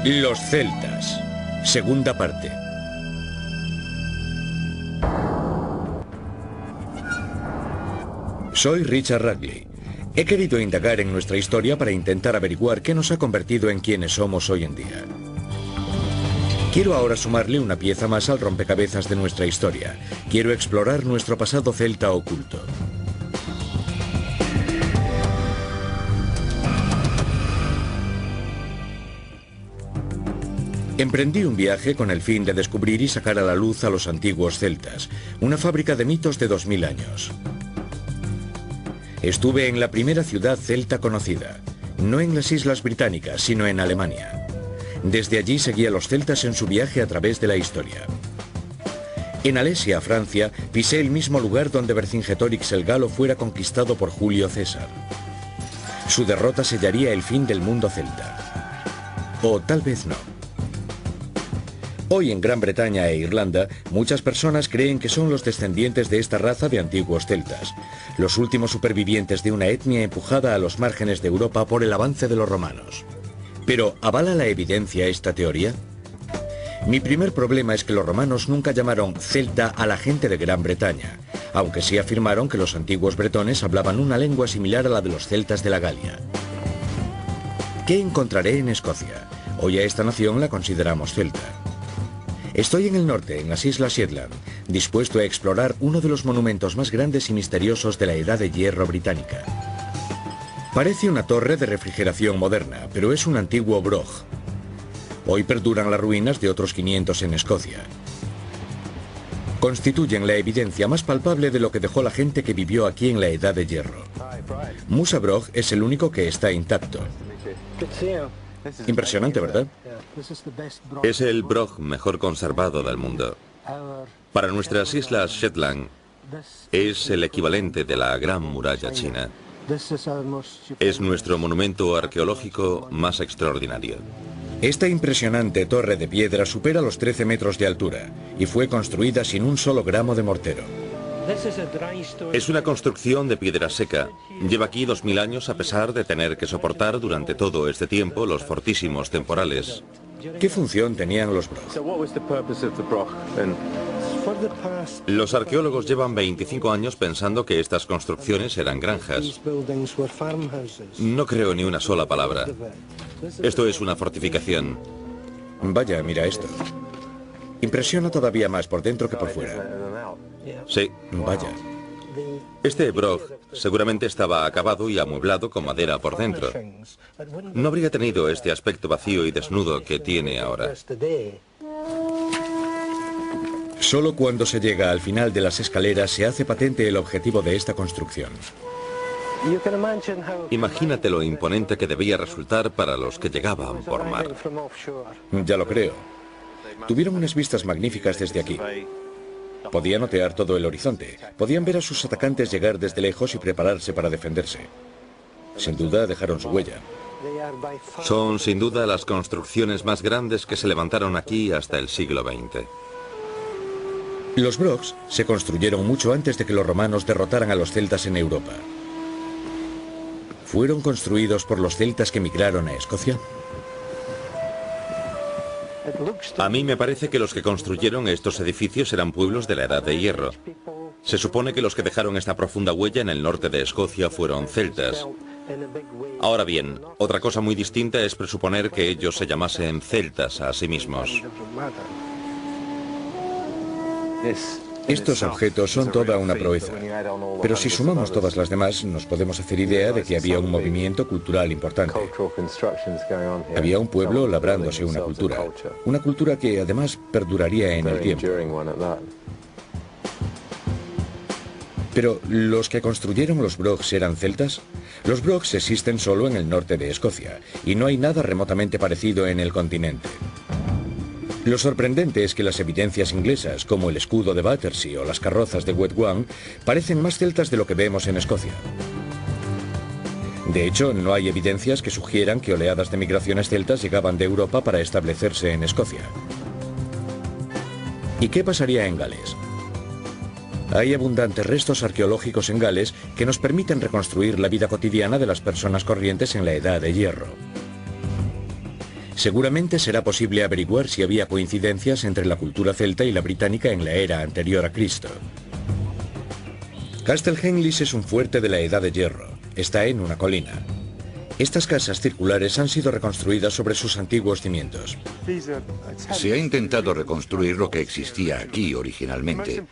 Los celtas. Segunda parte. Soy Richard Radley. He querido indagar en nuestra historia para intentar averiguar qué nos ha convertido en quienes somos hoy en día. Quiero ahora sumarle una pieza más al rompecabezas de nuestra historia. Quiero explorar nuestro pasado celta oculto. Emprendí un viaje con el fin de descubrir y sacar a la luz a los antiguos celtas, una fábrica de mitos de 2000 años. Estuve en la primera ciudad celta conocida, no en las Islas Británicas, sino en Alemania. Desde allí seguí a los celtas en su viaje a través de la historia. En Alesia, Francia, pisé el mismo lugar donde Vercingetorix el Galo fuera conquistado por Julio César. Su derrota sellaría el fin del mundo celta. O tal vez no. Hoy en Gran Bretaña e Irlanda, muchas personas creen que son los descendientes de esta raza de antiguos celtas, los últimos supervivientes de una etnia empujada a los márgenes de Europa por el avance de los romanos. Pero, ¿avala la evidencia esta teoría? Mi primer problema es que los romanos nunca llamaron celta a la gente de Gran Bretaña, aunque sí afirmaron que los antiguos bretones hablaban una lengua similar a la de los celtas de la Galia. ¿Qué encontraré en Escocia? Hoy a esta nación la consideramos celta. Estoy en el norte, en las Islas Shetland, dispuesto a explorar uno de los monumentos más grandes y misteriosos de la Edad de Hierro británica. Parece una torre de refrigeración moderna, pero es un antiguo brog. Hoy perduran las ruinas de otros 500 en Escocia. Constituyen la evidencia más palpable de lo que dejó la gente que vivió aquí en la Edad de Hierro. Musa Brog es el único que está intacto. Impresionante, ¿verdad? Es el brog mejor conservado del mundo. Para nuestras islas Shetland, es el equivalente de la Gran Muralla China. Es nuestro monumento arqueológico más extraordinario. Esta impresionante torre de piedra supera los 13 metros de altura y fue construida sin un solo gramo de mortero. Es una construcción de piedra seca. Lleva aquí 2000 años a pesar de tener que soportar durante todo este tiempo los fortísimos temporales. ¿Qué función tenían los brog? Los arqueólogos llevan 25 años pensando que estas construcciones eran granjas. No creo ni una sola palabra. Esto es una fortificación. Vaya, mira esto. Impresiona todavía más por dentro que por fuera. Sí. Vaya. Este brog seguramente estaba acabado y amueblado con madera por dentro. No habría tenido este aspecto vacío y desnudo que tiene ahora. Solo cuando se llega al final de las escaleras se hace patente el objetivo de esta construcción. Imagínate lo imponente que debía resultar para los que llegaban por mar. Ya lo creo. Tuvieron unas vistas magníficas desde aquí. Podían otear todo el horizonte. Podían ver a sus atacantes llegar desde lejos y prepararse para defenderse. Sin duda dejaron su huella. Son sin duda las construcciones más grandes que se levantaron aquí hasta el siglo XX. Los brogs se construyeron mucho antes de que los romanos derrotaran a los celtas en Europa. ¿Fueron construidos por los celtas que migraron a Escocia? A mí me parece que los que construyeron estos edificios eran pueblos de la Edad de Hierro. Se supone que los que dejaron esta profunda huella en el norte de Escocia fueron celtas. Ahora bien, otra cosa muy distinta es presuponer que ellos se llamasen celtas a sí mismos. Estos objetos son toda una proeza, pero si sumamos todas las demás, nos podemos hacer idea de que había un movimiento cultural importante. Había un pueblo labrándose una cultura que además perduraría en el tiempo. Pero, ¿los que construyeron los brogs eran celtas? Los brogs existen solo en el norte de Escocia, y no hay nada remotamente parecido en el continente. Lo sorprendente es que las evidencias inglesas, como el escudo de Battersea o las carrozas de Wetwan, parecen más celtas de lo que vemos en Escocia. De hecho, no hay evidencias que sugieran que oleadas de migraciones celtas llegaban de Europa para establecerse en Escocia. ¿Y qué pasaría en Gales? Hay abundantes restos arqueológicos en Gales que nos permiten reconstruir la vida cotidiana de las personas corrientes en la Edad de Hierro. Seguramente será posible averiguar si había coincidencias entre la cultura celta y la británica en la era anterior a Cristo. Castle Henglis es un fuerte de la Edad de Hierro. Está en una colina. Estas casas circulares han sido reconstruidas sobre sus antiguos cimientos. Se ha intentado reconstruir lo que existía aquí originalmente.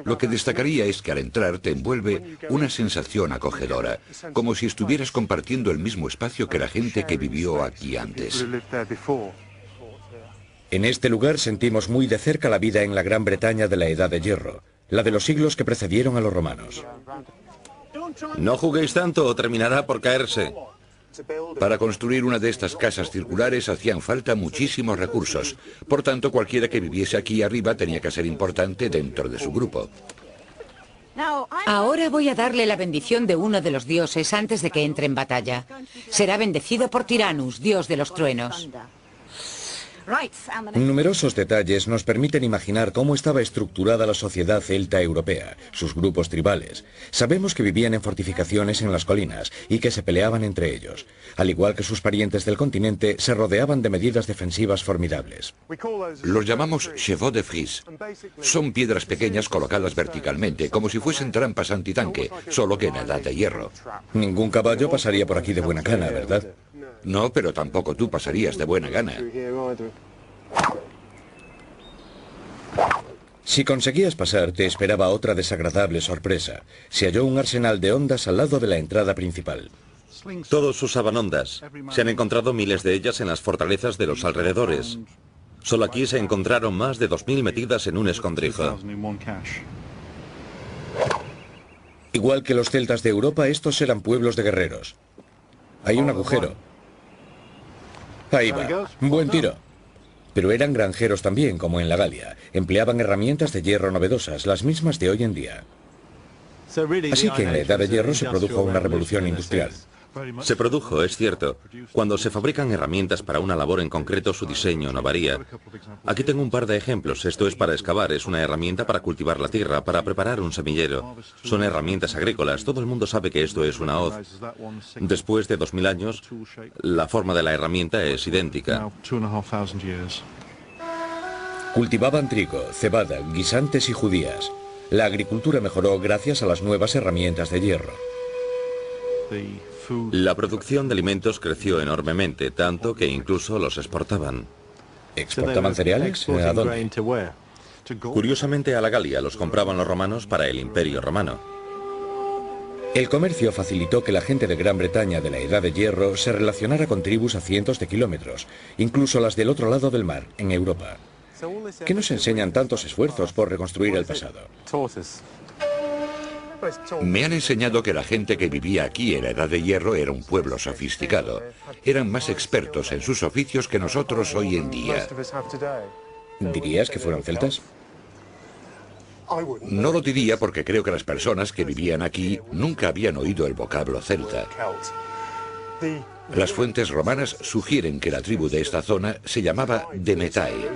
Lo que destacaría es que al entrar te envuelve una sensación acogedora, como si estuvieras compartiendo el mismo espacio que la gente que vivió aquí antes. En este lugar sentimos muy de cerca la vida en la Gran Bretaña de la Edad de Hierro, la de los siglos que precedieron a los romanos. No juguéis tanto o terminará por caerse. Para construir una de estas casas circulares hacían falta muchísimos recursos. Por tanto, cualquiera que viviese aquí arriba tenía que ser importante dentro de su grupo. Ahora voy a darle la bendición de uno de los dioses antes de que entre en batalla. Será bendecido por Tyrannus, dios de los truenos. Numerosos detalles nos permiten imaginar cómo estaba estructurada la sociedad celta europea, sus grupos tribales. Sabemos que vivían en fortificaciones en las colinas y que se peleaban entre ellos. Al igual que sus parientes del continente, se rodeaban de medidas defensivas formidables. Los llamamos chevaux de frise. Son piedras pequeñas colocadas verticalmente, como si fuesen trampas antitanque, solo que en edad de hierro. Ningún caballo pasaría por aquí de buena gana, ¿verdad? No, pero tampoco tú pasarías de buena gana. Si conseguías pasar, te esperaba otra desagradable sorpresa. Se halló un arsenal de ondas al lado de la entrada principal. Todos usaban ondas. Se han encontrado miles de ellas en las fortalezas de los alrededores. Solo aquí se encontraron más de 2000 metidas en un escondrijo. Igual que los celtas de Europa, estos eran pueblos de guerreros. Hay un agujero. Ahí va. Buen tiro. Pero eran granjeros también, como en la Galia. Empleaban herramientas de hierro novedosas, las mismas de hoy en día. Así que en la Edad de Hierro se produjo una revolución industrial. Se produjo, es cierto. Cuando se fabrican herramientas para una labor en concreto, su diseño no varía. Aquí tengo un par de ejemplos. Esto es para excavar, es una herramienta para cultivar la tierra, para preparar un semillero. Son herramientas agrícolas. Todo el mundo sabe que esto es una hoz. Después de 2000 años, la forma de la herramienta es idéntica. Cultivaban trigo, cebada, guisantes y judías. La agricultura mejoró gracias a las nuevas herramientas de hierro. La producción de alimentos creció enormemente, tanto que incluso los exportaban. ¿Exportaban cereales? ¿A dónde? Curiosamente, a la Galia los compraban los romanos para el Imperio Romano. El comercio facilitó que la gente de Gran Bretaña de la Edad de Hierro se relacionara con tribus a cientos de kilómetros, incluso las del otro lado del mar, en Europa. ¿Qué nos enseñan tantos esfuerzos por reconstruir el pasado? Me han enseñado que la gente que vivía aquí en la Edad de Hierro era un pueblo sofisticado. Eran más expertos en sus oficios que nosotros hoy en día. ¿Dirías que fueron celtas? No lo diría porque creo que las personas que vivían aquí nunca habían oído el vocablo celta. Las fuentes romanas sugieren que la tribu de esta zona se llamaba Demetae.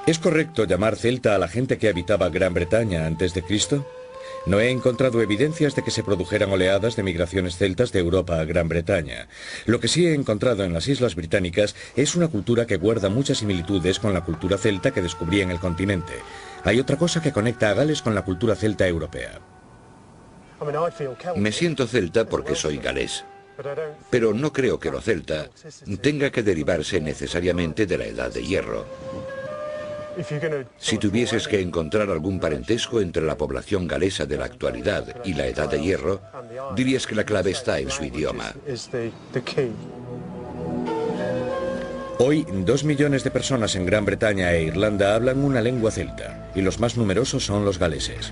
¿Es correcto llamar celta a la gente que habitaba Gran Bretaña antes de Cristo? No he encontrado evidencias de que se produjeran oleadas de migraciones celtas de Europa a Gran Bretaña. Lo que sí he encontrado en las Islas Británicas es una cultura que guarda muchas similitudes con la cultura celta que descubrí en el continente. Hay otra cosa que conecta a Gales con la cultura celta europea. Me siento celta porque soy galés. Pero no creo que lo celta tenga que derivarse necesariamente de la Edad de Hierro. Si tuvieses que encontrar algún parentesco entre la población galesa de la actualidad y la Edad de Hierro, dirías que la clave está en su idioma. Hoy, 2 millones de personas en Gran Bretaña e Irlanda hablan una lengua celta, y los más numerosos son los galeses.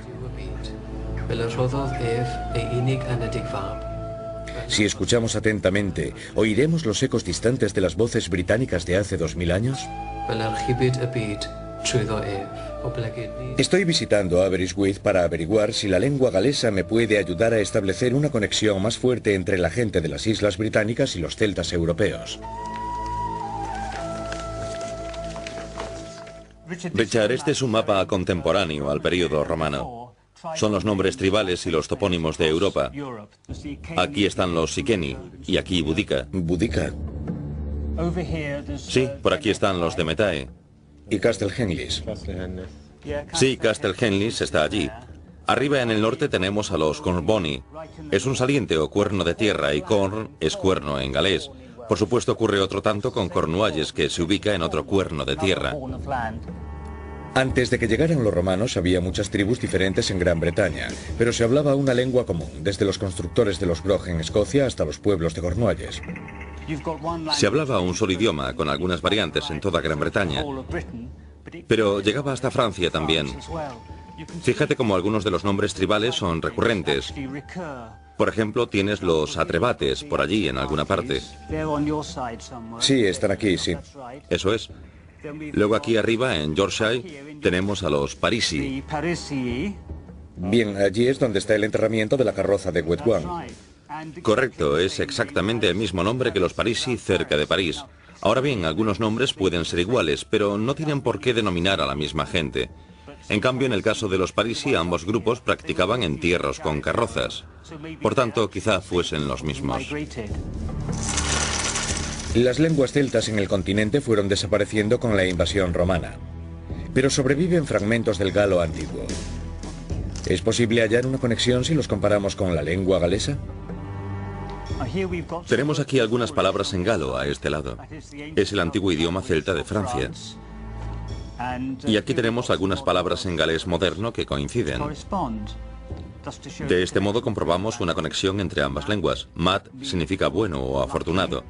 Si escuchamos atentamente, ¿oiremos los ecos distantes de las voces británicas de hace 2000 años? Estoy visitando Aberystwyth para averiguar si la lengua galesa me puede ayudar a establecer una conexión más fuerte entre la gente de las Islas Británicas y los celtas europeos. Richard, este es un mapa contemporáneo al periodo romano. Son los nombres tribales y los topónimos de Europa. Aquí están los Siceni y aquí Boudica. Boudica. Sí, por aquí están los de Metae. Y Castelhenlis. Sí, Castelhenlis está allí. Arriba en el norte tenemos a los Cornboni. Es un saliente o cuerno de tierra y corn es cuerno en galés. Por supuesto ocurre otro tanto con Cornualles, que se ubica en otro cuerno de tierra. Antes de que llegaran los romanos había muchas tribus diferentes en Gran Bretaña, pero se hablaba una lengua común, desde los constructores de los Brog en Escocia hasta los pueblos de Cornualles. Se hablaba un solo idioma, con algunas variantes en toda Gran Bretaña, pero llegaba hasta Francia también. Fíjate cómo algunos de los nombres tribales son recurrentes. Por ejemplo, tienes los Atrebates por allí en alguna parte. Sí, están aquí, sí. Eso es. Luego aquí arriba, en Yorkshire, tenemos a los Parisi. Bien, allí es donde está el enterramiento de la carroza de Wetwan. Correcto, es exactamente el mismo nombre que los Parisi cerca de París. Ahora bien, algunos nombres pueden ser iguales, pero no tienen por qué denominar a la misma gente. En cambio, en el caso de los Parisi, ambos grupos practicaban entierros con carrozas. Por tanto, quizá fuesen los mismos. Las lenguas celtas en el continente fueron desapareciendo con la invasión romana, pero sobreviven fragmentos del galo antiguo. ¿Es posible hallar una conexión si los comparamos con la lengua galesa? Tenemos aquí algunas palabras en galo a este lado. Es el antiguo idioma celta de Francia. Y aquí tenemos algunas palabras en galés moderno que coinciden. De este modo comprobamos una conexión entre ambas lenguas. Mat significa bueno o afortunado.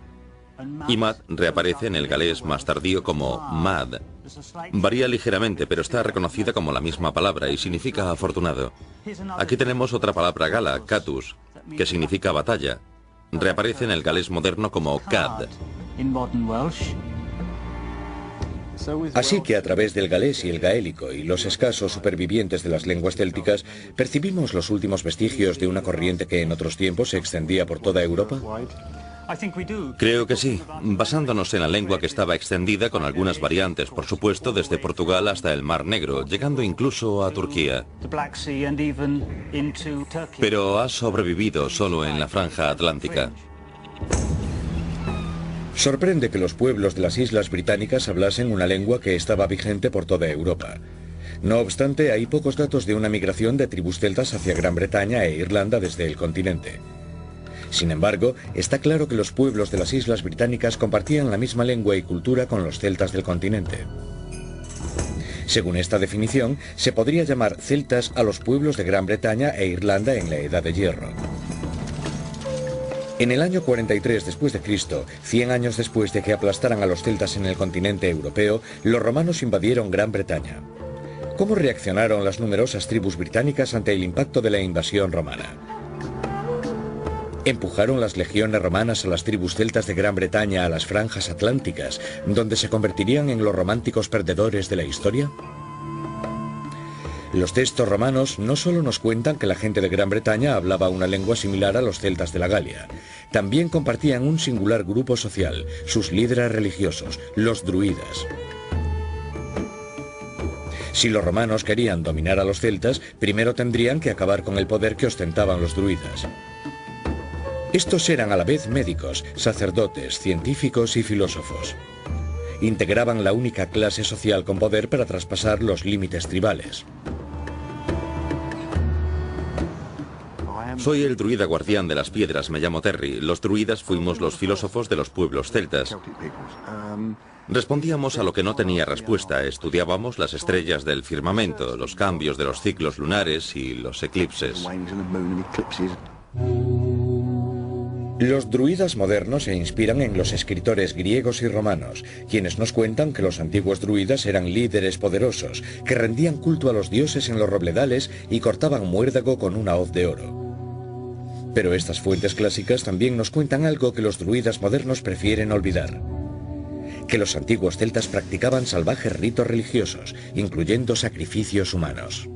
Y mat reaparece en el galés más tardío como mad. Varía ligeramente, pero está reconocida como la misma palabra y significa afortunado. Aquí tenemos otra palabra gala, catus, que significa batalla. Reaparece en el galés moderno como cad. Así que a través del galés y el gaélico y los escasos supervivientes de las lenguas célticas, percibimos los últimos vestigios de una corriente que en otros tiempos se extendía por toda Europa. Creo que sí, basándonos en la lengua que estaba extendida con algunas variantes, por supuesto, desde Portugal hasta el Mar Negro, llegando incluso a Turquía. Pero ha sobrevivido solo en la franja atlántica. Sorprende que los pueblos de las islas británicas hablasen una lengua que estaba vigente por toda Europa. No obstante, hay pocos datos de una migración de tribus celtas hacia Gran Bretaña e Irlanda desde el continente. Sin embargo, está claro que los pueblos de las islas británicas compartían la misma lengua y cultura con los celtas del continente. Según esta definición, se podría llamar celtas a los pueblos de Gran Bretaña e Irlanda en la Edad de Hierro. En el año 43 después de Cristo, 100 años después de que aplastaran a los celtas en el continente europeo, los romanos invadieron Gran Bretaña. ¿Cómo reaccionaron las numerosas tribus británicas ante el impacto de la invasión romana? ¿Empujaron las legiones romanas a las tribus celtas de Gran Bretaña a las franjas atlánticas, donde se convertirían en los románticos perdedores de la historia? Los textos romanos no solo nos cuentan que la gente de Gran Bretaña hablaba una lengua similar a los celtas de la Galia, también compartían un singular grupo social, sus líderes religiosos, los druidas. Si los romanos querían dominar a los celtas, primero tendrían que acabar con el poder que ostentaban los druidas. Estos eran a la vez médicos, sacerdotes, científicos y filósofos. Integraban la única clase social con poder para traspasar los límites tribales. Soy el druida guardián de las piedras, me llamo Terry. Los druidas fuimos los filósofos de los pueblos celtas. Respondíamos a lo que no tenía respuesta, estudiábamos las estrellas del firmamento, los cambios de los ciclos lunares y los eclipses. Los druidas modernos se inspiran en los escritores griegos y romanos, quienes nos cuentan que los antiguos druidas eran líderes poderosos, que rendían culto a los dioses en los robledales y cortaban muérdago con una hoz de oro. Pero estas fuentes clásicas también nos cuentan algo que los druidas modernos prefieren olvidar: que los antiguos celtas practicaban salvajes ritos religiosos, incluyendo sacrificios humanos.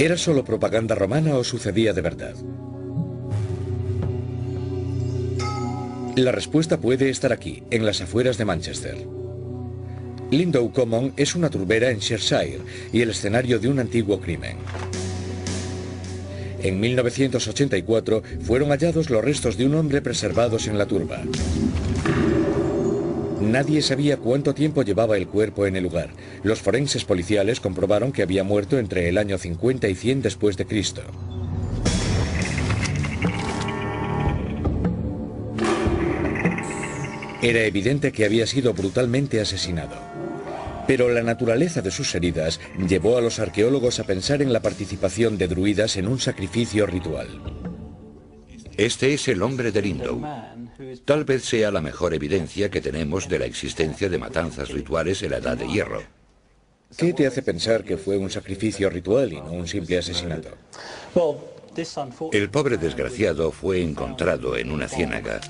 ¿Era solo propaganda romana o sucedía de verdad? La respuesta puede estar aquí, en las afueras de Manchester. Lindow Common es una turbera en Cheshire y el escenario de un antiguo crimen. En 1984 fueron hallados los restos de un hombre preservados en la turba. Nadie sabía cuánto tiempo llevaba el cuerpo en el lugar. Los forenses policiales comprobaron que había muerto entre el año 50 y 100 después de Cristo. Era evidente que había sido brutalmente asesinado. Pero la naturaleza de sus heridas llevó a los arqueólogos a pensar en la participación de druidas en un sacrificio ritual. Este es el hombre de Lindow. Tal vez sea la mejor evidencia que tenemos de la existencia de matanzas rituales en la Edad de Hierro. ¿Qué te hace pensar que fue un sacrificio ritual y no un simple asesinato? El pobre desgraciado fue encontrado en una ciénaga.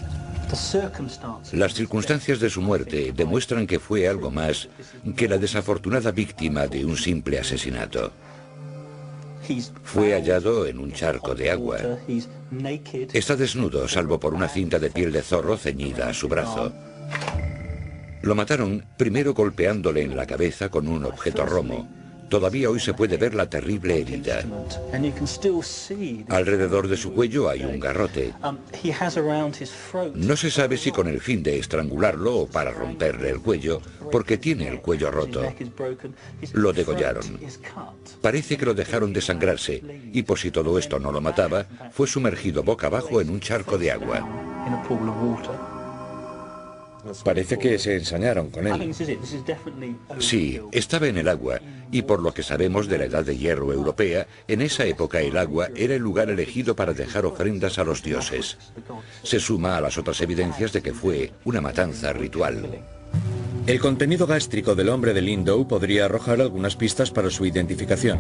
Las circunstancias de su muerte demuestran que fue algo más que la desafortunada víctima de un simple asesinato. Fue hallado en un charco de agua. Está desnudo, salvo por una cinta de piel de zorro ceñida a su brazo. Lo mataron primero golpeándole en la cabeza con un objeto romo. Todavía hoy se puede ver la terrible herida. Alrededor de su cuello hay un garrote. No se sabe si con el fin de estrangularlo o para romperle el cuello, porque tiene el cuello roto. Lo degollaron. Parece que lo dejaron desangrarse, y por si todo esto no lo mataba, fue sumergido boca abajo en un charco de agua. Parece que se ensañaron con él. Sí, estaba en el agua, y por lo que sabemos de la Edad de Hierro europea, en esa época el agua era el lugar elegido para dejar ofrendas a los dioses. Se suma a las otras evidencias de que fue una matanza ritual. El contenido gástrico del hombre de Lindow podría arrojar algunas pistas para su identificación.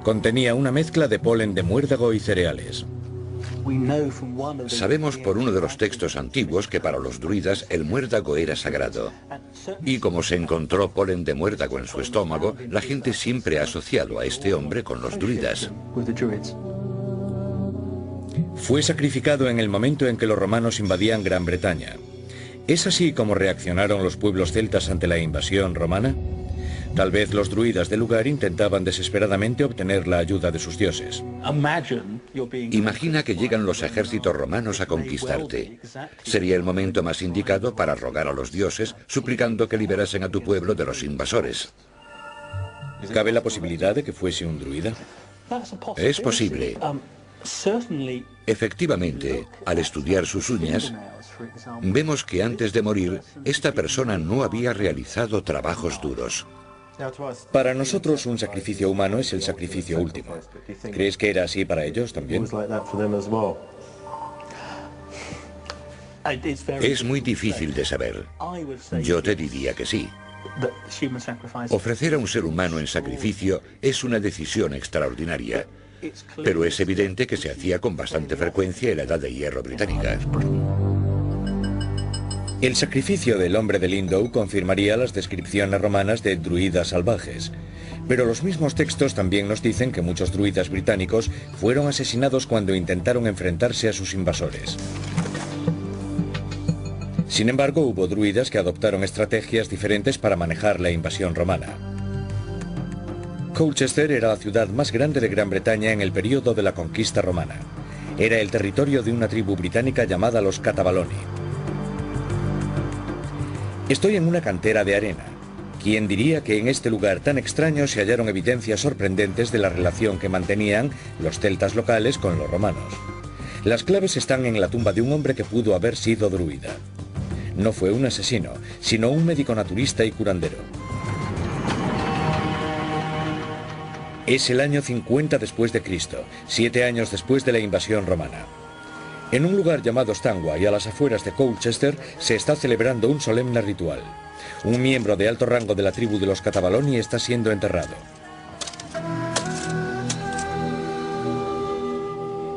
Contenía una mezcla de polen de muérdago y cereales. Sabemos por uno de los textos antiguos que para los druidas el muérdago era sagrado. Y como se encontró polen de muérdago en su estómago, la gente siempre ha asociado a este hombre con los druidas. Fue sacrificado en el momento en que los romanos invadían Gran Bretaña. ¿Es así como reaccionaron los pueblos celtas ante la invasión romana? Tal vez los druidas del lugar intentaban desesperadamente obtener la ayuda de sus dioses. Imagina que llegan los ejércitos romanos a conquistarte. Sería el momento más indicado para rogar a los dioses, suplicando que liberasen a tu pueblo de los invasores. ¿Cabe la posibilidad de que fuese un druida? Es posible. Efectivamente, al estudiar sus uñas, vemos que antes de morir, esta persona no había realizado trabajos duros. Para nosotros un sacrificio humano es el sacrificio último. ¿Crees que era así para ellos también? Es muy difícil de saber. Yo te diría que sí. Ofrecer a un ser humano en sacrificio es una decisión extraordinaria, pero es evidente que se hacía con bastante frecuencia en la Edad de Hierro británica. El sacrificio del hombre de Lindow confirmaría las descripciones romanas de druidas salvajes. Pero los mismos textos también nos dicen que muchos druidas británicos fueron asesinados cuando intentaron enfrentarse a sus invasores. Sin embargo, hubo druidas que adoptaron estrategias diferentes para manejar la invasión romana. Colchester era la ciudad más grande de Gran Bretaña en el período de la conquista romana. Era el territorio de una tribu británica llamada los Catabaloni. Estoy en una cantera de arena. ¿Quién diría que en este lugar tan extraño se hallaron evidencias sorprendentes de la relación que mantenían los celtas locales con los romanos? Las claves están en la tumba de un hombre que pudo haber sido druida. No fue un asesino, sino un médico naturista y curandero. Es el año 50 después de Cristo, 7 años después de la invasión romana. En un lugar llamado Stanway, a las afueras de Colchester, se está celebrando un solemne ritual. Un miembro de alto rango de la tribu de los Catabaloni está siendo enterrado.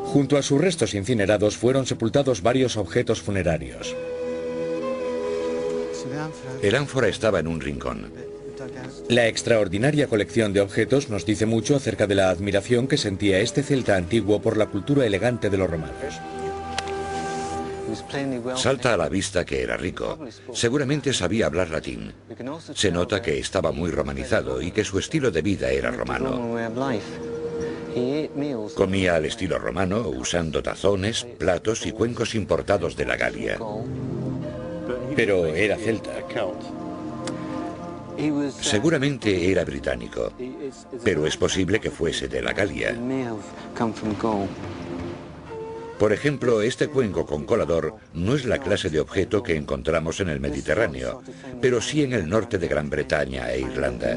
Junto a sus restos incinerados fueron sepultados varios objetos funerarios. El ánfora estaba en un rincón. La extraordinaria colección de objetos nos dice mucho acerca de la admiración que sentía este celta antiguo por la cultura elegante de los romanos. Salta a la vista que era rico. Seguramente sabía hablar latín. Se nota que estaba muy romanizado y que su estilo de vida era romano. Comía al estilo romano, usando tazones, platos y cuencos importados de la Galia. Pero era celta. Seguramente era británico, pero es posible que fuese de la Galia. Por ejemplo, este cuenco con colador no es la clase de objeto que encontramos en el Mediterráneo, pero sí en el norte de Gran Bretaña e Irlanda.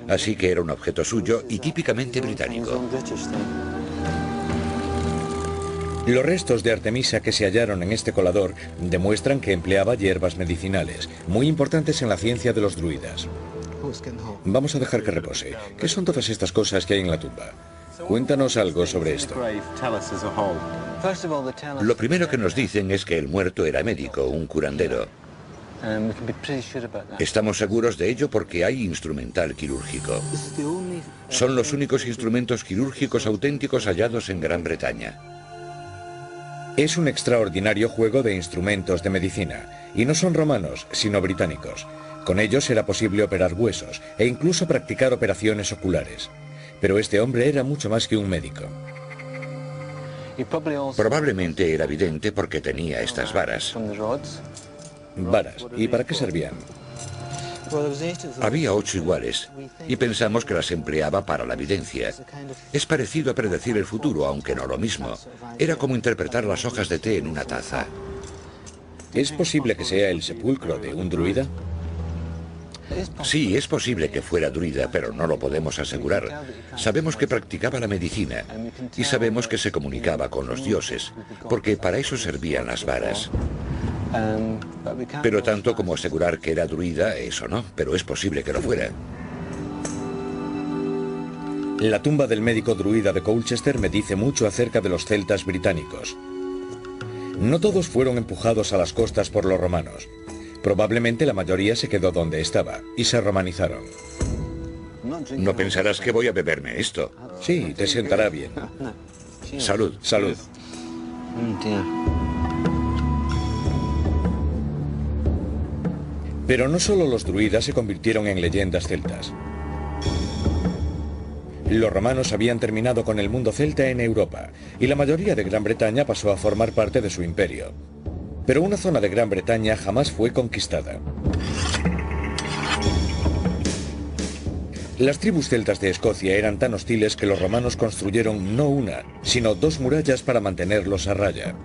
Así que era un objeto suyo y típicamente británico. Los restos de Artemisa que se hallaron en este colador demuestran que empleaba hierbas medicinales, muy importantes en la ciencia de los druidas. Vamos a dejar que repose. ¿Qué son todas estas cosas que hay en la tumba? Cuéntanos algo sobre esto. Lo primero que nos dicen es que el muerto era médico, un curandero. Estamos seguros de ello porque hay instrumental quirúrgico. Son los únicos instrumentos quirúrgicos auténticos hallados en Gran Bretaña. Es un extraordinario juego de instrumentos de medicina, y no son romanos, sino británicos. Con ellos era posible operar huesos e incluso practicar operaciones oculares. Pero este hombre era mucho más que un médico. Probablemente era vidente porque tenía estas varas. Varas. ¿Y para qué servían? Había 8 iguales, y pensamos que las empleaba para la videncia. Es parecido a predecir el futuro, aunque no lo mismo. Era como interpretar las hojas de té en una taza. ¿Es posible que sea el sepulcro de un druida? Sí, es posible que fuera druida, pero no lo podemos asegurar. Sabemos que practicaba la medicina, y sabemos que se comunicaba con los dioses, porque para eso servían las varas. Pero tanto como asegurar que era druida, eso no, pero es posible que lo fuera. La tumba del médico druida de Colchester me dice mucho acerca de los celtas británicos. No todos fueron empujados a las costas por los romanos. Probablemente la mayoría se quedó donde estaba y se romanizaron. No pensarás que voy a beberme esto. Sí, te sentará bien. Salud. Salud. Pero no solo los druidas se convirtieron en leyendas celtas. Los romanos habían terminado con el mundo celta en Europa, y la mayoría de Gran Bretaña pasó a formar parte de su imperio. Pero una zona de Gran Bretaña jamás fue conquistada. Las tribus celtas de Escocia eran tan hostiles que los romanos construyeron no una, sino 2 murallas para mantenerlos a raya.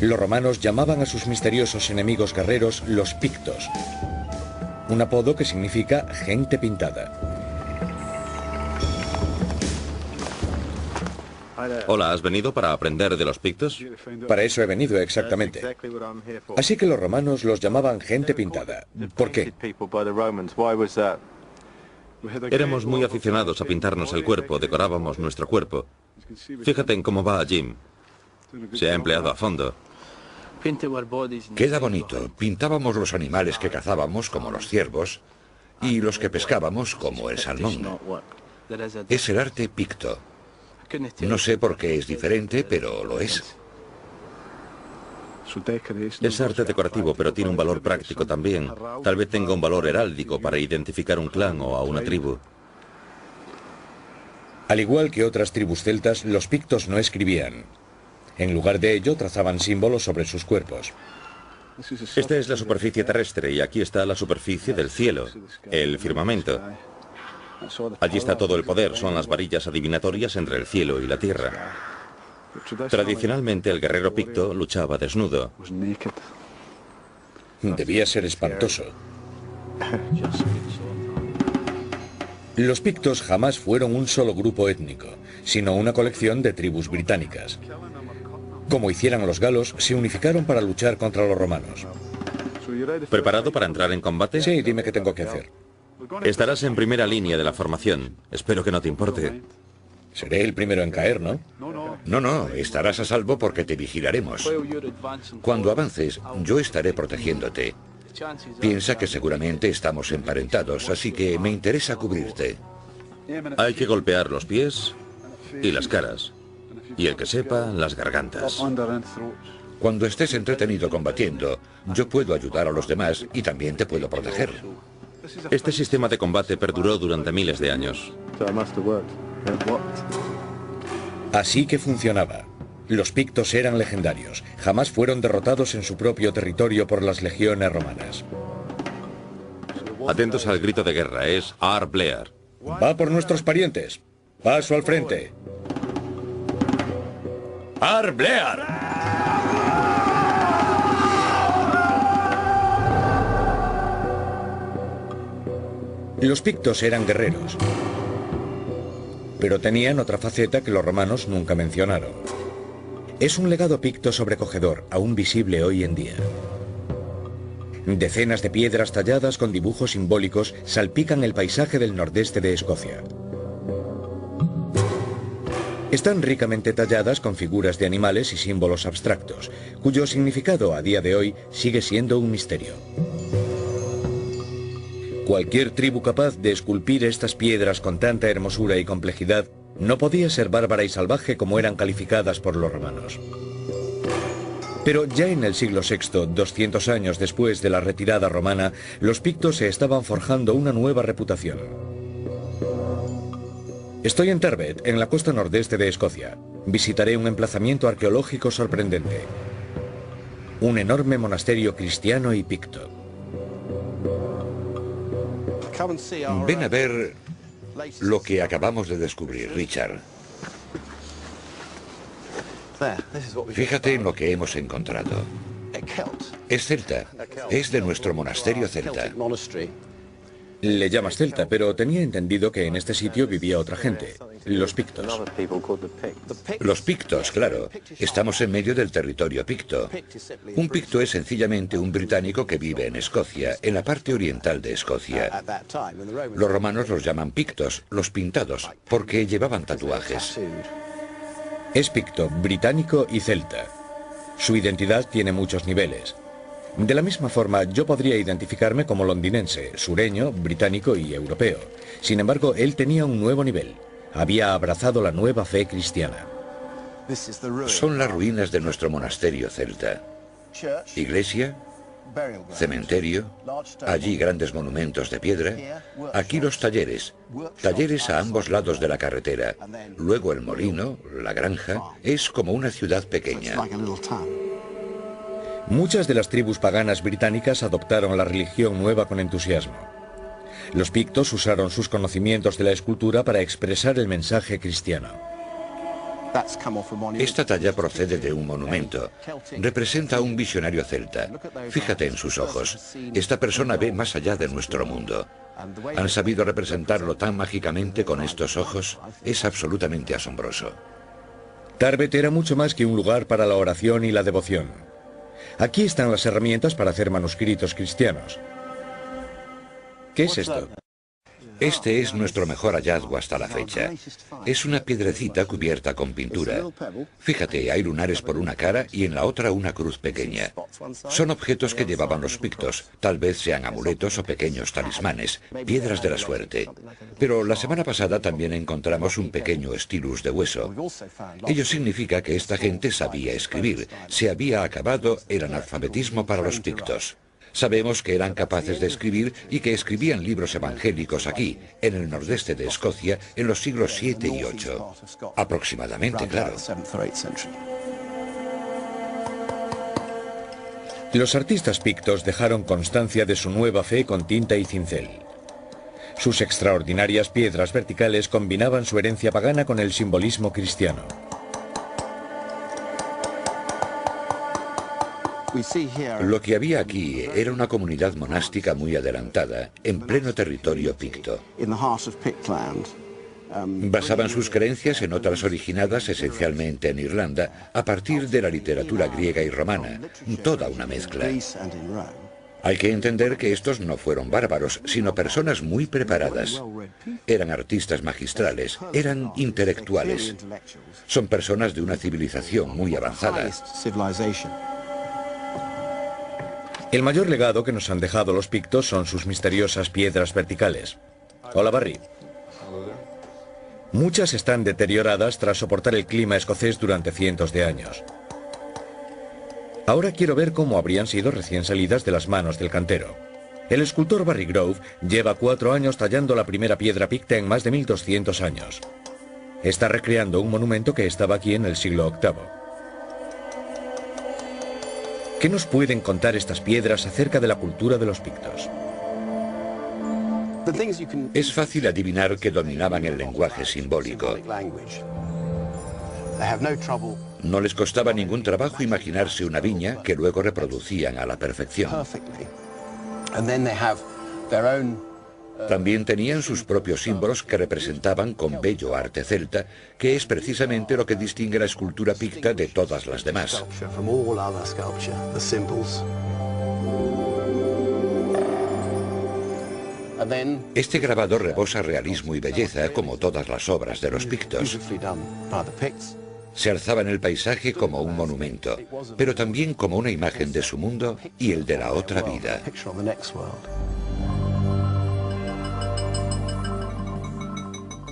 Los romanos llamaban a sus misteriosos enemigos guerreros los pictos, un apodo que significa gente pintada. Hola, ¿has venido para aprender de los pictos? Para eso he venido, exactamente. Así que los romanos los llamaban gente pintada. ¿Por qué? Éramos muy aficionados a pintarnos el cuerpo, decorábamos nuestro cuerpo. Fíjate en cómo va Jim. Se ha empleado a fondo. Queda bonito. Pintábamos los animales que cazábamos, como los ciervos, y los que pescábamos, como el salmón. Es el arte picto. No sé por qué es diferente, pero lo es. Es arte decorativo, pero tiene un valor práctico también. Tal vez tenga un valor heráldico para identificar un clan o a una tribu. Al igual que otras tribus celtas, los pictos no escribían. En lugar de ello, trazaban símbolos sobre sus cuerpos. Esta es la superficie terrestre y aquí está la superficie del cielo, el firmamento. Allí está todo el poder, son las varillas adivinatorias entre el cielo y la tierra. Tradicionalmente el guerrero picto luchaba desnudo. Debía ser espantoso. Los pictos jamás fueron un solo grupo étnico, sino una colección de tribus británicas. Como hicieran los galos, se unificaron para luchar contra los romanos. ¿Preparado para entrar en combate? Sí, dime qué tengo que hacer. Estarás en primera línea de la formación. Espero que no te importe. Seré el primero en caer, ¿no? No, estarás a salvo porque te vigilaremos. Cuando avances, yo estaré protegiéndote. Piensa que seguramente estamos emparentados, así que me interesa cubrirte. Hay que golpear los pies y las caras. y el que sepa, las gargantas. Cuando estés entretenido combatiendo, yo puedo ayudar a los demás y también te puedo proteger. Este sistema de combate perduró durante miles de años. Así que funcionaba. Los pictos eran legendarios. Jamás fueron derrotados en su propio territorio por las legiones romanas. Atentos al grito de guerra, es Ar Blear. Va por nuestros parientes. Paso al frente. ¡Ar Blear! Los pictos eran guerreros, pero tenían otra faceta que los romanos nunca mencionaron. Es un legado picto sobrecogedor, aún visible hoy en día. Decenas de piedras talladas con dibujos simbólicos salpican el paisaje del nordeste de Escocia. Están ricamente talladas con figuras de animales y símbolos abstractos, cuyo significado a día de hoy sigue siendo un misterio. Cualquier tribu capaz de esculpir estas piedras con tanta hermosura y complejidad no podía ser bárbara y salvaje como eran calificadas por los romanos. Pero ya en el siglo VI, 200 años después de la retirada romana, los pictos se estaban forjando una nueva reputación. Estoy en Tarbet, en la costa nordeste de Escocia. Visitaré un emplazamiento arqueológico sorprendente. Un enorme monasterio cristiano y picto. Ven a ver lo que acabamos de descubrir, Richard. Fíjate en lo que hemos encontrado. Es celta. Es de nuestro monasterio celta. Le llamas celta, pero tenía entendido que en este sitio vivía otra gente, los pictos. Los pictos, claro. Estamos en medio del territorio picto. Un picto es sencillamente un británico que vive en Escocia, en la parte oriental de Escocia. Los romanos los llaman pictos, los pintados, porque llevaban tatuajes. Es picto, británico y celta. Su identidad tiene muchos niveles. De la misma forma, yo podría identificarme como londinense, sureño, británico y europeo. Sin embargo, él tenía un nuevo nivel. Había abrazado la nueva fe cristiana. Son las ruinas de nuestro monasterio celta. Iglesia, cementerio, allí grandes monumentos de piedra, aquí los talleres, talleres a ambos lados de la carretera. Luego el molino, la granja, es como una ciudad pequeña. Muchas de las tribus paganas británicas adoptaron la religión nueva con entusiasmo. Los pictos usaron sus conocimientos de la escultura para expresar el mensaje cristiano. Esta talla procede de un monumento. Representa a un visionario celta. Fíjate en sus ojos. Esta persona ve más allá de nuestro mundo. ¿Han sabido representarlo tan mágicamente con estos ojos? Es absolutamente asombroso. Tarbet era mucho más que un lugar para la oración y la devoción. Aquí están las herramientas para hacer manuscritos cristianos. ¿Qué es esto? Este es nuestro mejor hallazgo hasta la fecha. Es una piedrecita cubierta con pintura. Fíjate, hay lunares por una cara y en la otra una cruz pequeña. Son objetos que llevaban los pictos. Tal vez sean amuletos o pequeños talismanes, piedras de la suerte. Pero la semana pasada también encontramos un pequeño stylus de hueso. Ello significa que esta gente sabía escribir. Se había acabado el analfabetismo para los pictos. Sabemos que eran capaces de escribir y que escribían libros evangélicos aquí, en el nordeste de Escocia, en los siglos VII y VIII. Aproximadamente, claro. Los artistas pictos dejaron constancia de su nueva fe con tinta y cincel. Sus extraordinarias piedras verticales combinaban su herencia pagana con el simbolismo cristiano. Lo que había aquí era una comunidad monástica muy adelantada, en pleno territorio picto. Basaban sus creencias en otras originadas esencialmente en Irlanda, a partir de la literatura griega y romana, toda una mezcla. Hay que entender que estos no fueron bárbaros, sino personas muy preparadas. Eran artistas magistrales, eran intelectuales. Son personas de una civilización muy avanzada. El mayor legado que nos han dejado los pictos son sus misteriosas piedras verticales. Hola, Barry. Muchas están deterioradas tras soportar el clima escocés durante cientos de años. Ahora quiero ver cómo habrían sido recién salidas de las manos del cantero. El escultor Barry Grove lleva 4 años tallando la primera piedra picta en más de 1200 años. Está recreando un monumento que estaba aquí en el siglo VIII. ¿Qué nos pueden contar estas piedras acerca de la cultura de los pictos? Es fácil adivinar que dominaban el lenguaje simbólico. No les costaba ningún trabajo imaginarse una viña que luego reproducían a la perfección. También tenían sus propios símbolos que representaban con bello arte celta, que es precisamente lo que distingue la escultura picta de todas las demás. Este grabado rebosa realismo y belleza como todas las obras de los pictos. Se alzaba en el paisaje como un monumento, pero también como una imagen de su mundo y el de la otra vida.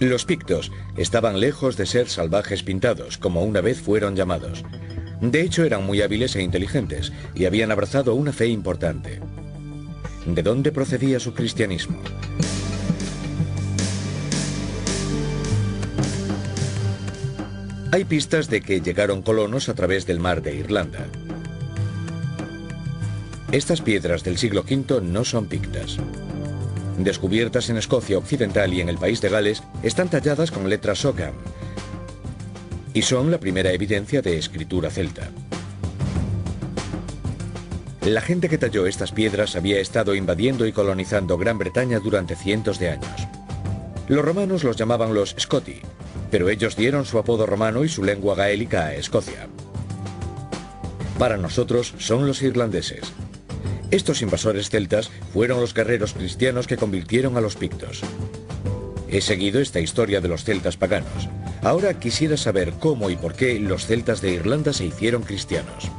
Los pictos estaban lejos de ser salvajes pintados, como una vez fueron llamados. De hecho, eran muy hábiles e inteligentes y habían abrazado una fe importante. ¿De dónde procedía su cristianismo? Hay pistas de que llegaron colonos a través del mar de Irlanda. Estas piedras del siglo V no son pictas. Descubiertas en Escocia Occidental y en el país de Gales, están talladas con letras Ogham y son la primera evidencia de escritura celta. La gente que talló estas piedras había estado invadiendo y colonizando Gran Bretaña durante cientos de años. Los romanos los llamaban los Scoti, pero ellos dieron su apodo romano y su lengua gaélica a Escocia. Para nosotros son los irlandeses. Estos invasores celtas fueron los guerreros cristianos que convirtieron a los pictos. He seguido esta historia de los celtas paganos. Ahora quisiera saber cómo y por qué los celtas de Irlanda se hicieron cristianos.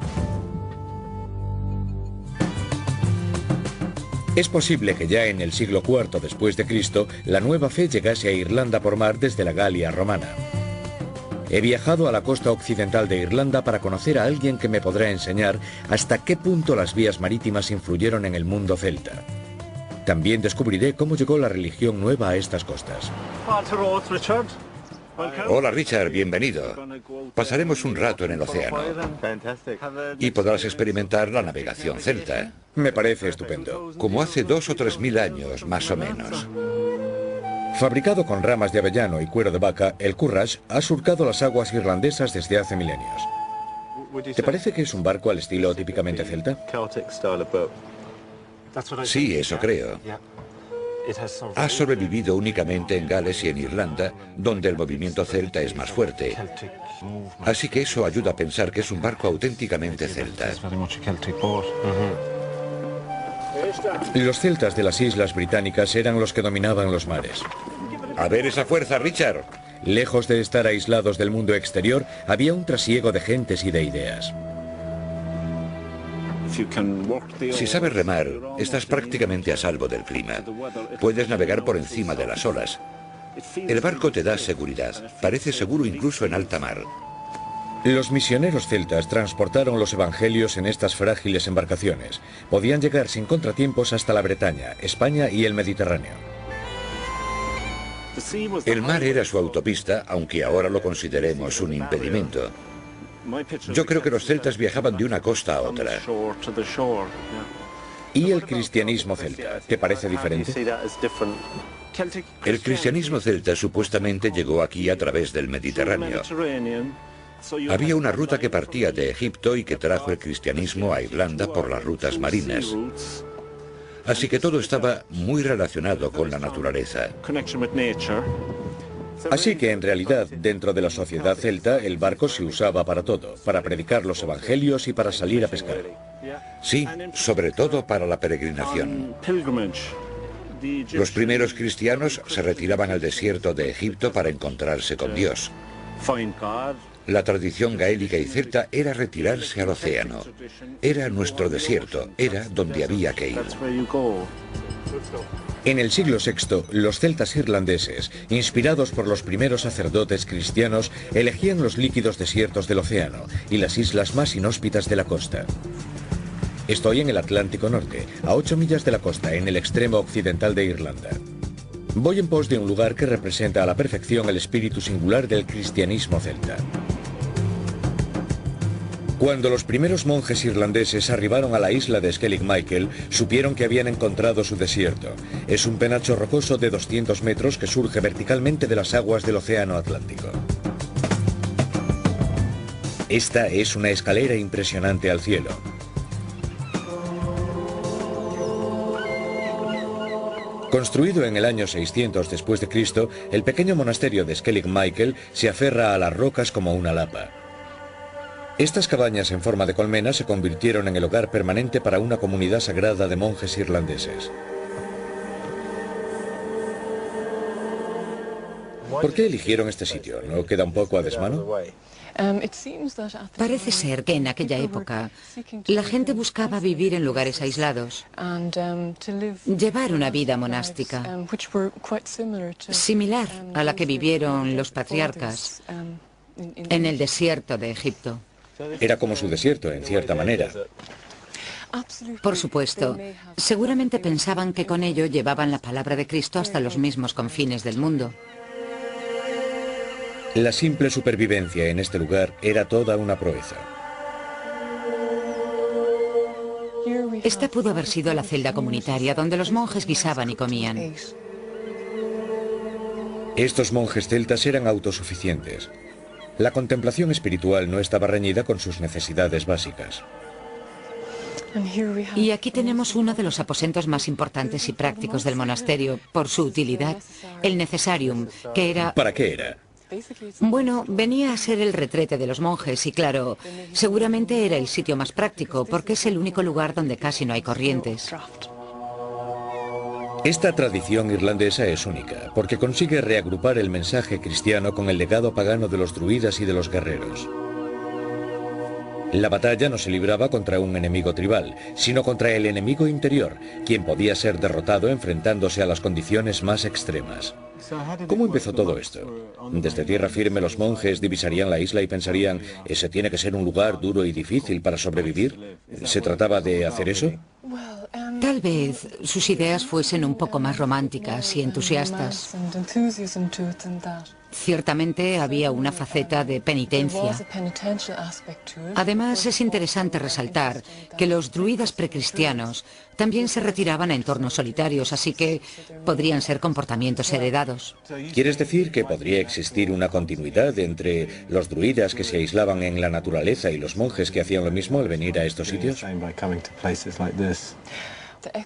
Es posible que ya en el siglo IV después de Cristo la nueva fe llegase a Irlanda por mar desde la Galia romana. He viajado a la costa occidental de Irlanda para conocer a alguien que me podrá enseñar hasta qué punto las vías marítimas influyeron en el mundo celta. También descubriré cómo llegó la religión nueva a estas costas. Hola Richard, bienvenido. Pasaremos un rato en el océano y podrás experimentar la navegación celta. Me parece estupendo. Como hace 2 o 3 mil años, más o menos. Fabricado con ramas de avellano y cuero de vaca, el Curragh ha surcado las aguas irlandesas desde hace milenios. ¿Te parece que es un barco al estilo típicamente celta? Sí, eso creo. Ha sobrevivido únicamente en Gales y en Irlanda, donde el movimiento celta es más fuerte. Así que eso ayuda a pensar que es un barco auténticamente celta. Los celtas de las islas británicas eran los que dominaban los mares. A ver esa fuerza, Richard. Lejos de estar aislados del mundo exterior, había un trasiego de gentes y de ideas. Si sabes remar, estás prácticamente a salvo del clima. Puedes navegar por encima de las olas. El barco te da seguridad. Parece seguro incluso en alta mar. Los misioneros celtas transportaron los evangelios en estas frágiles embarcaciones. Podían llegar sin contratiempos hasta la Bretaña, España y el Mediterráneo. El mar era su autopista, aunque ahora lo consideremos un impedimento. Yo creo que los celtas viajaban de una costa a otra. ¿Y el cristianismo celta? ¿Te parece diferente? El cristianismo celta supuestamente llegó aquí a través del Mediterráneo. Había una ruta que partía de Egipto y que trajo el cristianismo a Irlanda por las rutas marinas. Así que todo estaba muy relacionado con la naturaleza. Así que en realidad, dentro de la sociedad celta, el barco se usaba para todo, para predicar los evangelios y para salir a pescar. Sí, sobre todo para la peregrinación. Los primeros cristianos se retiraban al desierto de Egipto para encontrarse con Dios. La tradición gaélica y celta era retirarse al océano. Era nuestro desierto, era donde había que ir. En el siglo VI, los celtas irlandeses, inspirados por los primeros sacerdotes cristianos, elegían los líquidos desiertos del océano y las islas más inhóspitas de la costa. Estoy en el Atlántico Norte, a 8 millas de la costa, en el extremo occidental de Irlanda. Voy en pos de un lugar que representa a la perfección el espíritu singular del cristianismo celta. Cuando los primeros monjes irlandeses arribaron a la isla de Skellig Michael, supieron que habían encontrado su desierto. Es un penacho rocoso de 200 metros que surge verticalmente de las aguas del océano Atlántico. Esta es una escalera impresionante al cielo. Construido en el año 600 después de Cristo, el pequeño monasterio de Skellig Michael se aferra a las rocas como una lapa. Estas cabañas en forma de colmena se convirtieron en el hogar permanente para una comunidad sagrada de monjes irlandeses. ¿Por qué eligieron este sitio? ¿No queda un poco a desmano? Parece ser que en aquella época la gente buscaba vivir en lugares aislados, llevar una vida monástica, similar a la que vivieron los patriarcas en el desierto de Egipto. Era como su desierto, en cierta manera. Por supuesto, seguramente pensaban que con ello llevaban la palabra de Cristo hasta los mismos confines del mundo. La simple supervivencia en este lugar era toda una proeza. Esta pudo haber sido la celda comunitaria donde los monjes guisaban y comían. Estos monjes celtas eran autosuficientes. La contemplación espiritual no estaba reñida con sus necesidades básicas. Y aquí tenemos uno de los aposentos más importantes y prácticos del monasterio, por su utilidad, el necesarium, que era... ¿Para qué era? Bueno, venía a ser el retrete de los monjes y claro, seguramente era el sitio más práctico porque es el único lugar donde casi no hay corrientes. Esta tradición irlandesa es única porque consigue reagrupar el mensaje cristiano con el legado pagano de los druidas y de los guerreros. La batalla no se libraba contra un enemigo tribal, sino contra el enemigo interior, quien podía ser derrotado enfrentándose a las condiciones más extremas. ¿Cómo empezó todo esto? Desde tierra firme los monjes divisarían la isla y pensarían, ese tiene que ser un lugar duro y difícil para sobrevivir. ¿Se trataba de hacer eso? Tal vez sus ideas fuesen un poco más románticas y entusiastas. Ciertamente había una faceta de penitencia. Además, es interesante resaltar que los druidas precristianos también se retiraban a entornos solitarios, así que podrían ser comportamientos heredados. ¿Quieres decir que podría existir una continuidad entre los druidas que se aislaban en la naturaleza y los monjes que hacían lo mismo al venir a estos sitios?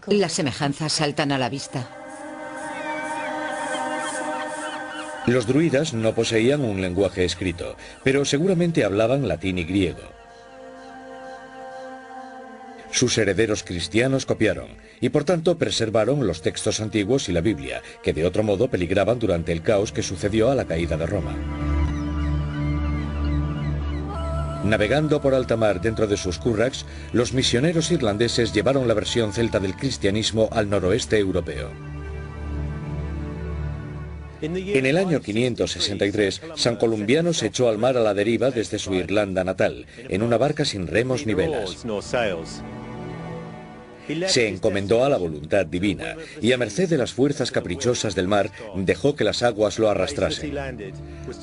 Las semejanzas saltan a la vista. Los druidas no poseían un lenguaje escrito, pero seguramente hablaban latín y griego. Sus herederos cristianos copiaron, y por tanto preservaron los textos antiguos y la Biblia, que de otro modo peligraban durante el caos que sucedió a la caída de Roma. Navegando por alta mar dentro de sus curraghs, los misioneros irlandeses llevaron la versión celta del cristianismo al noroeste europeo. En el año 563, San Columbiano se echó al mar a la deriva desde su Irlanda natal, en una barca sin remos ni velas. Se encomendó a la voluntad divina y a merced de las fuerzas caprichosas del mar dejó que las aguas lo arrastrasen.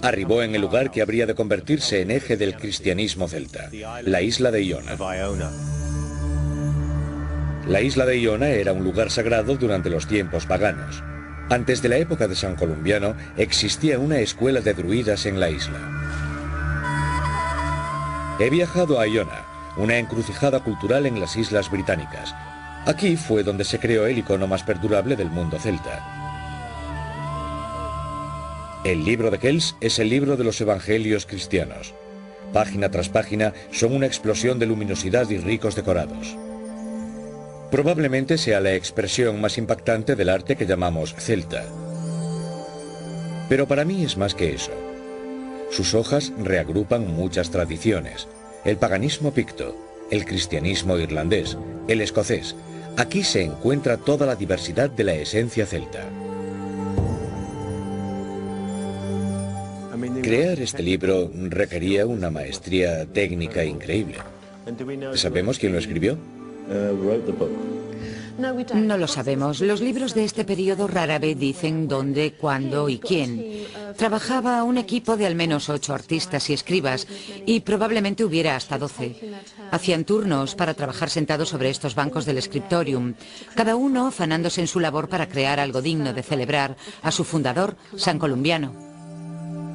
Arribó en el lugar que habría de convertirse en eje del cristianismo celta, la isla de Iona. La isla de Iona era un lugar sagrado durante los tiempos paganos. Antes de la época de San Columbiano existía una escuela de druidas en la isla. He viajado a Iona, una encrucijada cultural en las Islas Británicas. Aquí fue donde se creó el icono más perdurable del mundo celta. El libro de Kells es el libro de los evangelios cristianos. Página tras página son una explosión de luminosidad y ricos decorados. Probablemente sea la expresión más impactante del arte que llamamos celta. Pero para mí es más que eso. Sus hojas reagrupan muchas tradiciones. El paganismo picto, el cristianismo irlandés, el escocés, Aquí se encuentra toda la diversidad de la esencia celta. Crear este libro requería una maestría técnica increíble. ¿Sabemos quién lo escribió? No lo sabemos. Los libros de este periodo rara vez dicen dónde, cuándo y quién. Trabajaba un equipo de al menos 8 artistas y escribas, y probablemente hubiera hasta 12. Hacían turnos para trabajar sentados sobre estos bancos del scriptorium, cada uno afanándose en su labor para crear algo digno de celebrar a su fundador, San Columbiano.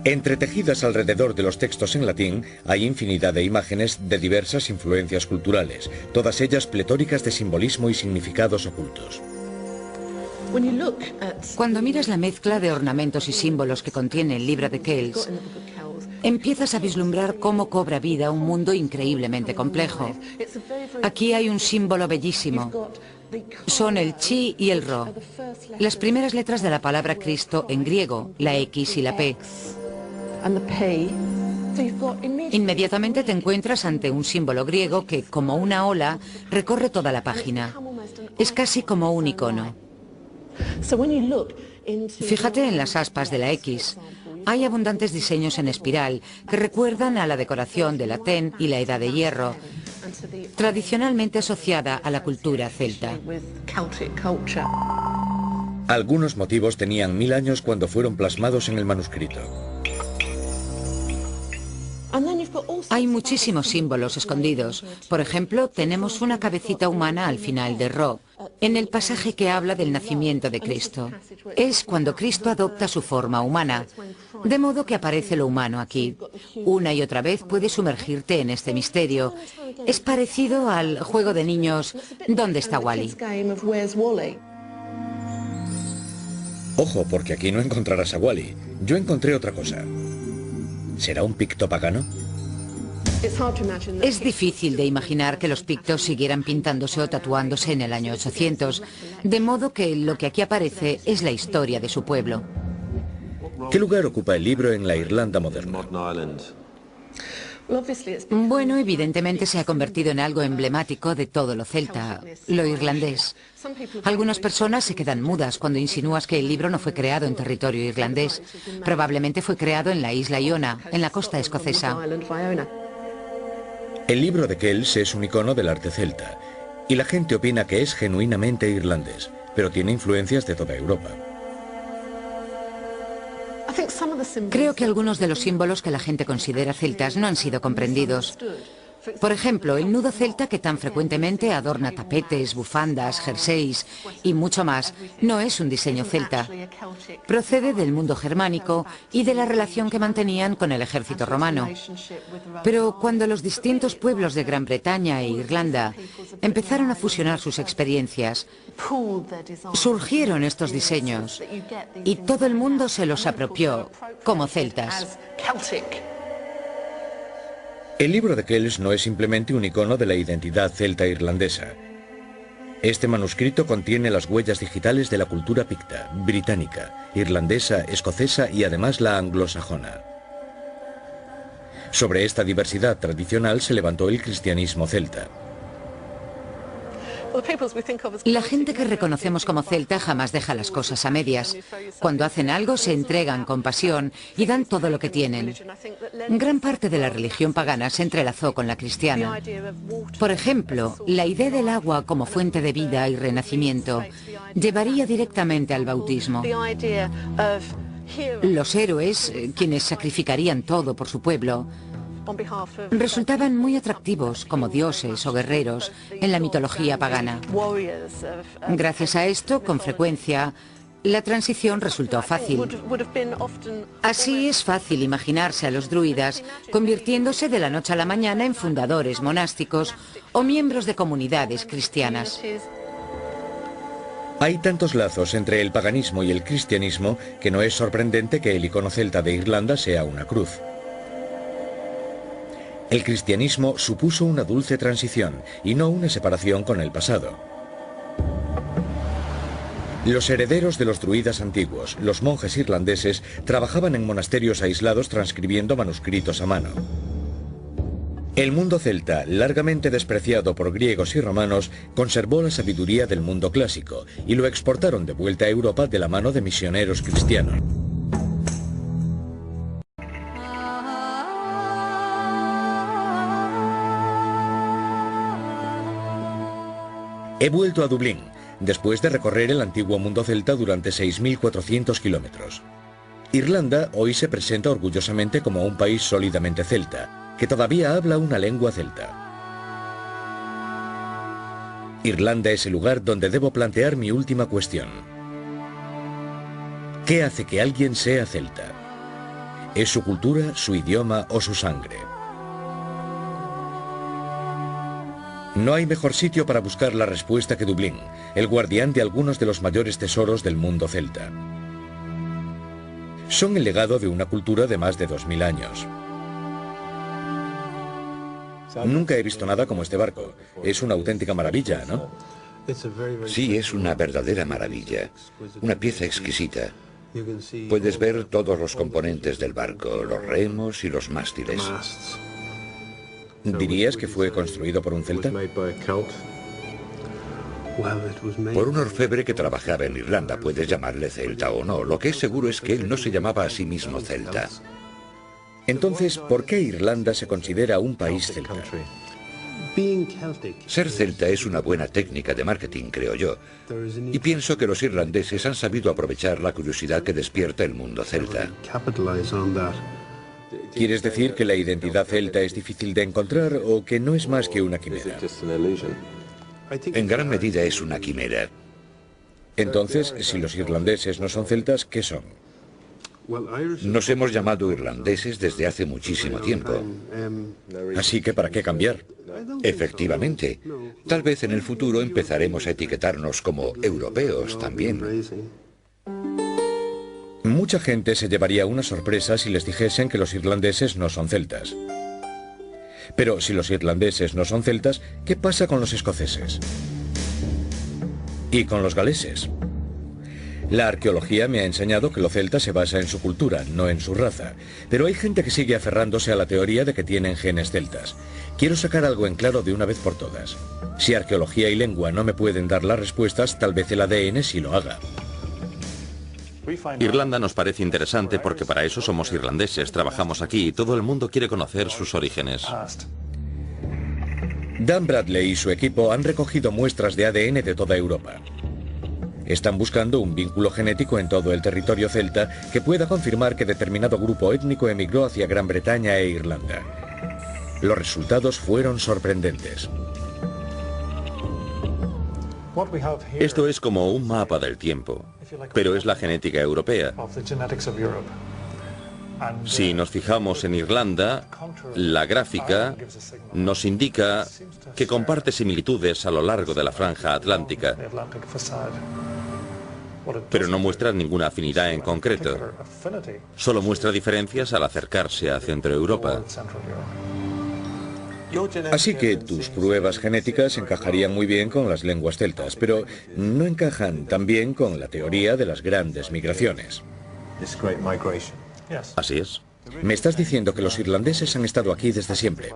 Entretejidas alrededor de los textos en latín hay infinidad de imágenes de diversas influencias culturales, todas ellas pletóricas de simbolismo y significados ocultos. Cuando miras la mezcla de ornamentos y símbolos que contiene el libro de Kells, empiezas a vislumbrar cómo cobra vida un mundo increíblemente complejo. Aquí hay un símbolo bellísimo. Son el chi y el ro, las primeras letras de la palabra Cristo en griego, la X y la P. Inmediatamente te encuentras ante un símbolo griego que, como una ola, recorre toda la página. Es casi como un icono. Fíjate en las aspas de la X. Hay abundantes diseños en espiral que recuerdan a la decoración de la Ten y la Edad de Hierro, tradicionalmente asociada a la cultura celta. Algunos motivos tenían 1000 años cuando fueron plasmados en el manuscrito. Hay muchísimos símbolos escondidos. Por ejemplo, tenemos una cabecita humana al final de Ro, en el pasaje que habla del nacimiento de Cristo. Es cuando Cristo adopta su forma humana, de modo que aparece lo humano aquí. Una y otra vez puedes sumergirte en este misterio. Es parecido al juego de niños ¿Dónde está Wally? Ojo, porque aquí no encontrarás a Wally. Yo encontré otra cosa. ¿Será un picto pagano? Es difícil de imaginar que los pictos siguieran pintándose o tatuándose en el año 800, de modo que lo que aquí aparece es la historia de su pueblo. ¿Qué lugar ocupa el libro en la Irlanda moderna? Bueno, evidentemente se ha convertido en algo emblemático de todo lo celta, lo irlandés. Algunas personas se quedan mudas cuando insinúas que el libro no fue creado en territorio irlandés. Probablemente fue creado en la isla Iona, en la costa escocesa. El libro de Kells es un icono del arte celta, y la gente opina que es genuinamente irlandés, pero tiene influencias de toda Europa. Creo que algunos de los símbolos que la gente considera celtas no han sido comprendidos. Por ejemplo, el nudo celta, que tan frecuentemente adorna tapetes, bufandas, jerseys y mucho más, no es un diseño celta. Procede del mundo germánico y de la relación que mantenían con el ejército romano. Pero cuando los distintos pueblos de Gran Bretaña e Irlanda empezaron a fusionar sus experiencias, surgieron estos diseños y todo el mundo se los apropió como celtas. El libro de Kells no es simplemente un icono de la identidad celta irlandesa. Este manuscrito contiene las huellas digitales de la cultura picta, británica, irlandesa, escocesa y además la anglosajona. Sobre esta diversidad tradicional se levantó el cristianismo celta. La gente que reconocemos como celta jamás deja las cosas a medias. Cuando hacen algo se entregan con pasión y dan todo lo que tienen. Gran parte de la religión pagana se entrelazó con la cristiana. Por ejemplo, la idea del agua como fuente de vida y renacimiento llevaría directamente al bautismo. Los héroes, quienes sacrificarían todo por su pueblo, resultaban muy atractivos como dioses o guerreros en la mitología pagana. Gracias a esto, con frecuencia, la transición resultó fácil. Así es fácil imaginarse a los druidas convirtiéndose de la noche a la mañana en fundadores monásticos o miembros de comunidades cristianas. Hay tantos lazos entre el paganismo y el cristianismo que no es sorprendente que el icono celta de Irlanda sea una cruz. El cristianismo supuso una dulce transición y no una separación con el pasado. Los herederos de los druidas antiguos, los monjes irlandeses, trabajaban en monasterios aislados transcribiendo manuscritos a mano. El mundo celta, largamente despreciado por griegos y romanos, conservó la sabiduría del mundo clásico y lo exportaron de vuelta a Europa de la mano de misioneros cristianos. He vuelto a Dublín, después de recorrer el antiguo mundo celta durante 6.400 kilómetros. Irlanda hoy se presenta orgullosamente como un país sólidamente celta, que todavía habla una lengua celta. Irlanda es el lugar donde debo plantear mi última cuestión. ¿Qué hace que alguien sea celta? ¿Es su cultura, su idioma o su sangre? No hay mejor sitio para buscar la respuesta que Dublín, el guardián de algunos de los mayores tesoros del mundo celta. Son el legado de una cultura de más de 2000 años. Nunca he visto nada como este barco. Es una auténtica maravilla, ¿no? Sí, es una verdadera maravilla. Una pieza exquisita. Puedes ver todos los componentes del barco, los remos y los mástiles. ¿Dirías que fue construido por un celta? Por un orfebre que trabajaba en Irlanda, puedes llamarle celta o no. Lo que es seguro es que él no se llamaba a sí mismo celta. Entonces, ¿por qué Irlanda se considera un país celta? Ser celta es una buena técnica de marketing, creo yo. Y pienso que los irlandeses han sabido aprovechar la curiosidad que despierta el mundo celta. ¿Quieres decir que la identidad celta es difícil de encontrar o que no es más que una quimera? En gran medida es una quimera. Entonces, si los irlandeses no son celtas, ¿qué son? Nos hemos llamado irlandeses desde hace muchísimo tiempo. Así que ¿para qué cambiar? Efectivamente. Tal vez en el futuro empezaremos a etiquetarnos como europeos también. Mucha gente se llevaría una sorpresa si les dijesen que los irlandeses no son celtas. Pero si los irlandeses no son celtas, ¿qué pasa con los escoceses? ¿Y con los galeses? La arqueología me ha enseñado que lo celta se basa en su cultura, no en su raza. Pero hay gente que sigue aferrándose a la teoría de que tienen genes celtas. Quiero sacar algo en claro de una vez por todas. Si arqueología y lengua no me pueden dar las respuestas, tal vez el ADN sí lo haga. Irlanda nos parece interesante porque para eso somos irlandeses, trabajamos aquí y todo el mundo quiere conocer sus orígenes. Dan Bradley y su equipo han recogido muestras de ADN de toda Europa. Están buscando un vínculo genético en todo el territorio celta que pueda confirmar que determinado grupo étnico emigró hacia Gran Bretaña e Irlanda. Los resultados fueron sorprendentes. Esto es como un mapa del tiempo, pero es la genética europea. Si nos fijamos en Irlanda, la gráfica nos indica que comparte similitudes a lo largo de la franja atlántica, pero no muestra ninguna afinidad en concreto. Solo muestra diferencias al acercarse a Centroeuropa. Así que tus pruebas genéticas encajarían muy bien con las lenguas celtas, pero no encajan tan bien con la teoría de las grandes migraciones. Así es. Me estás diciendo que los irlandeses han estado aquí desde siempre.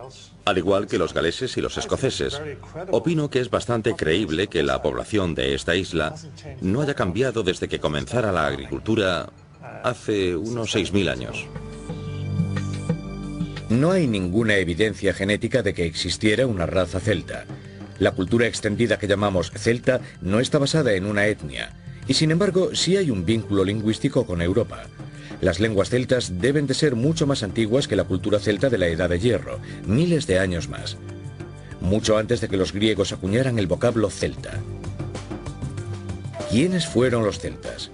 Al igual que los galeses y los escoceses. Opino que es bastante creíble que la población de esta isla no haya cambiado desde que comenzara la agricultura hace unos 6000 años. No hay ninguna evidencia genética de que existiera una raza celta. La cultura extendida que llamamos celta no está basada en una etnia, y sin embargo sí hay un vínculo lingüístico con Europa. Las lenguas celtas deben de ser mucho más antiguas que la cultura celta de la Edad de Hierro, miles de años más. Mucho antes de que los griegos acuñaran el vocablo celta. ¿Quiénes fueron los celtas?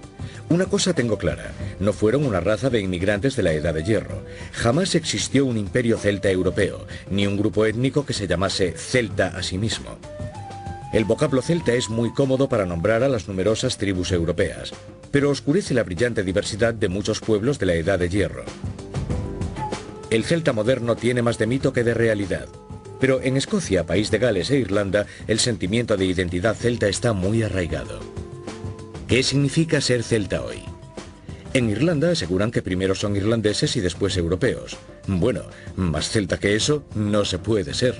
Una cosa tengo clara, no fueron una raza de inmigrantes de la Edad de Hierro. Jamás existió un imperio celta europeo, ni un grupo étnico que se llamase celta a sí mismo. El vocablo celta es muy cómodo para nombrar a las numerosas tribus europeas, pero oscurece la brillante diversidad de muchos pueblos de la Edad de Hierro. El celta moderno tiene más de mito que de realidad, pero en Escocia, país de Gales e Irlanda, el sentimiento de identidad celta está muy arraigado. ¿Qué significa ser celta hoy? En Irlanda aseguran que primero son irlandeses y después europeos. Bueno, más celta que eso no se puede ser.